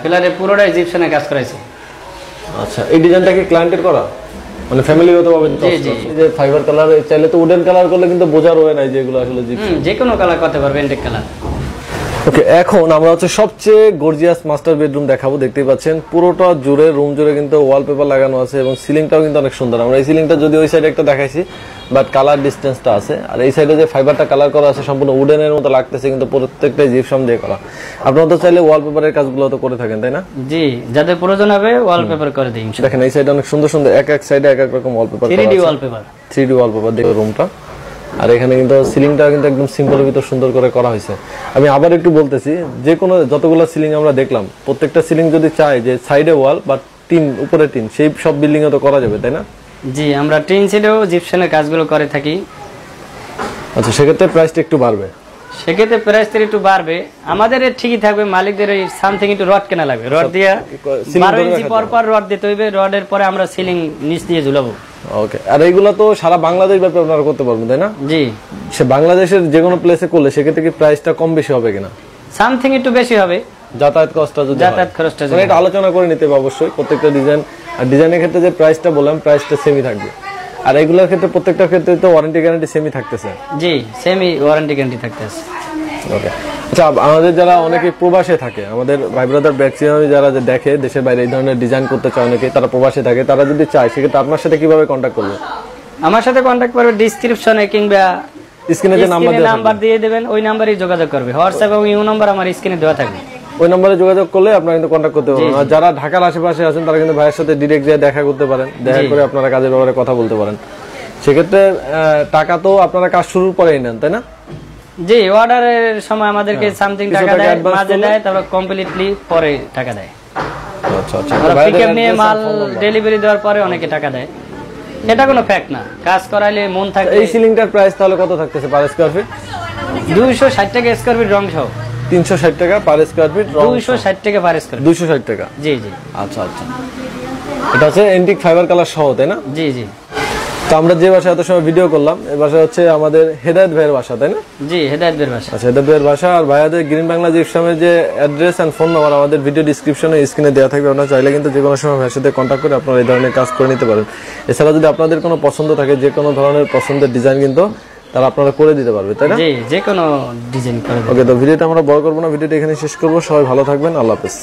পিলারে পুরোটাই জিপসানে কাজ করাইছে। আচ্ছা, এই ডিজাইনটা কি ক্লায়েন্টের করা, মানে ফ্যামিলিগতভাবে? জি জি। এই যে ফাইবার কালার চাইলে তো উডেন কালার করলে কিন্তু বোঝার হয় না যে এগুলো আসলে জিপসাম। যে কোনো কালার করতে পারবে, এন্টিক কালার। ওকে, এখন আমরা হচ্ছে সবচেয়ে গর্জিয়াস মাস্টার বেডরুম দেখাবো। দেখতেই পাচ্ছেন পুরোটা জুড়ে, রুম জুড়ে কিন্তু ওয়ালপেপার লাগানো আছে এবং সিলিংটাও কিন্তু অনেক সুন্দর। আমরা এই সিলিংটা যদি ওই সাইডে একটা দেখাইছি, বাট কালার ডিসটেন্সটা আছে। আর এই সাইডে যে ফাইবারটা কালার করা আছে সম্পূর্ণ উডেনের মতো লাগতেছে, কিন্তু প্রত্যেকটাই জিপসাম দিয়ে করা। আপনারা তো চাইলে ওয়ালপেপারের কাজগুলো তো করে থাকেন, তাই না? জি, যাদের প্রয়োজন হবে ওয়ালপেপার করে দিই। দেখেন এই সাইডে অনেক সুন্দর সুন্দর এক এক সাইডে এক এক রকম wallpaper, 3D wallpaper, 3D wallpaper দিয়ে রুমটা। আর এখানে কিন্তু সিলিংটা কিন্তু একদম সিম্পলের ভিতর সুন্দর করে করা হয়েছে। আমি আবার একটু বলতেছি, যে কোনো যতগুলো সিলিং আমরা দেখলাম, প্রত্যেকটা সিলিং যদি চাই যে সাইডে ওয়াল বা টিন উপরে টিন, সেই সব বিল্ডিং এ তো করা যাবে, তাই না? জি, আমরা টিন ছেড়েও জিপসানের কাজগুলো করে থাকি। আচ্ছা, সেক্ষেত্রে প্রাইসটা একটু বাড়বে? সেক্ষেত্রে প্রাইসটা একটু বাড়বে। আমাদের ঠিকই থাকবে, মালিকদের ওই সামথিং একটু রড কেনা লাগবে। রড দিয়ে 12 ইঞ্চি পর পর রড দিতে হইবে। রডের পরে আমরা সিলিং নিচ দিয়ে ঝুলাবো। ওকে, আর এইগুলা তো সারা বাংলাদেশ ব্যাপী আপনারা করতে পারবেন, তাই না? জি। সে বাংলাদেশের যে কোনো প্লেসে করলে সেক্ষেত্রে কি প্রাইসটা কম বেশি হবে কিনা? সামথিং একটু বেশি হবে, যাতায়াত খরচটা যদি যাতায়াত খরচটা এটা আলোচনা করে নিতে হবে অবশ্যই। প্রত্যেকটা ডিজাইন আর ডিজাইনের ক্ষেত্রে যে প্রাইসটা বললাম, প্রাইসটা সেমই থাকবে। আর এইগুলোর ক্ষেত্রে প্রত্যেকটা ক্ষেত্রে তো ওয়ারেন্টি গ্যারান্টি সেমই থাকতেছে। জি, সেমই ওয়ারেন্টি গ্যারান্টি থাকতেছে। ওকে, আচ্ছা, আমাদের যারা অনেকে প্রবাসে থাকে, আমাদের ভাই ব্রাদার ম্যাক্সিমাম যারা দেখে দেশের বাইরে এই ধরনের ডিজাইন করতে চায়, অনেকে তারা প্রবাসে থাকে, তারা যদি চায় সেক্ষেত্রে আপনার সাথে কিভাবে কন্ট্যাক্ট করবে? আমার সাথে কন্ট্যাক্ট করবে ডিসক্রিপশনে কিংবা স্ক্রিনে যে নাম্বার দিয়ে দেবেন, ওই নাম্বারেই যোগাযোগ করবে। হোয়াটসঅ্যাপ এবং ইমো নাম্বার আমার স্ক্রিনে দেওয়া থাকবে। ওই নম্বরে যোগাযোগ করলে আপনারা কিন্তু কন্ট্যাক্ট করতে পারবেন। আর যারা ঢাকার আশেপাশে আছেন তারা কিন্তু ভাইয়ের সাথে ডিরেক্ট গিয়ে দেখা করতে পারেন, দেখা করে আপনারা কাজের ব্যাপারে কথা বলতে পারেন। সেক্ষেত্রে টাকা তো আপনারা কাজ শুরুর পরেই নেন, তাই না? জি, অর্ডারের সময় আমাদেরকে সামথিং টাকা দেয়, মাঝে দেয়, তারপর কমপ্লিটলি পরে টাকা দেয়। আচ্ছা আচ্ছা, পিকআপ নিয়ে মাল ডেলিভারি দেওয়ার পরে অনেকে টাকা দেয়। এটা কোনো ফ্যাক্ট না, কাজ করাইলে মন থাকে। এই সিলিংটার প্রাইস তাহলে কত থাকতেছে পার স্কয়ার ফিট? 260 টাকা স্কয়ার ফিট রং সহ। 360 টাকা পার স্কয়ার ফিট রং? 260 টাকা পার স্কয়ার ফিট। 260 টাকা? জি জি। আচ্ছা আচ্ছা, এটা হচ্ছে এন্টিক ফাইবার কালার সহ, তাই না? জি জি। তো আমরা যে বাসায় এত সময় ভিডিও করলাম, এই বাসা হচ্ছে আমাদের হেদায়েত ভাইয়ের বাসা, তাই না? জি, হেদায়েত ভাইয়ের বাসা। আচ্ছা, হেদায়েত ভাইয়ের বাসা। আর ভাইয়াদের গ্রিন বাংলা জিপসামের যে অ্যাড্রেস এন্ড ফোন নাম্বার আমাদের ভিডিও ডেসক্রিপশনে স্ক্রিনে দেওয়া থাকবে। আপনারা চাইলে কিন্তু যে কোনো সময় ভাইয়ের সাথে কন্ট্যাক্ট করে আপনারা এই ধরনের কাজ করে নিতে পারেন। এছাড়া যদি আপনাদের কোনো পছন্দ থাকে, যে কোনো ধরনের পছন্দের ডিজাইন কিন্তু তারা আপনারা করে দিতে পারবে, তাই না? জি, যে কোনো ডিজাইন করে দেব। ওকে, তো ভিডিওটা আমরা বড় করব না, ভিডিওটা এখানে শেষ করব। সবাই ভালো থাকবেন, আল্লাহ হাফেজ।